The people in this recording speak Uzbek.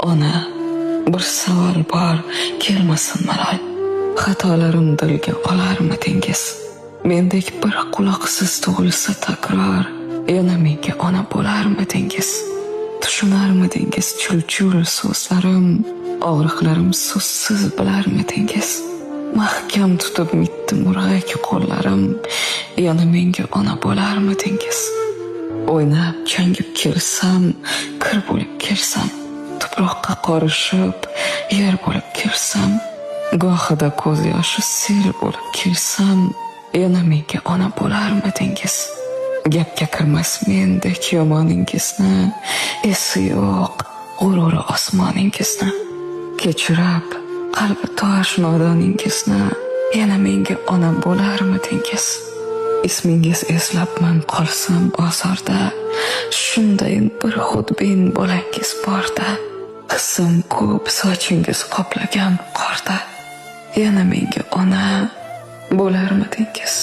Ona, bir savol bor, kelmasin malol. Xatolarim dilga olarmidingiz? Mendek bir quloqsiz tug'ilsa takror, yana menga ona bo'larmidingiz? Tushunarmidingiz chul-chul so'zlarim, og'riqlarim so'zsiz bilarmidingiz? Mahkam tutib mitdi murg'ak qo'llarim, yana menga ona bo'larmidingiz? O'ynab changib kelsam, kir bo'lib kelsam, tuproqqa qorishib, yer bo'lib kelsam, gohida ko'z yoshi sel bo'lib kelsam, yana menga ona bo'larmidingiz? Gapga kirmas mendek yomoningizni, esi yo'q g'ururi osmoningizni, kechirib qalbi tosh nodoningizni, yana menga ona bo'larmidingiz? Ismingiz eslabman qolsam ozorda, shunday bir xudbin bo'langiz borda, hissim ko'p sochingiz qoplagan qorda, yana menga ona bo'larmidingiz?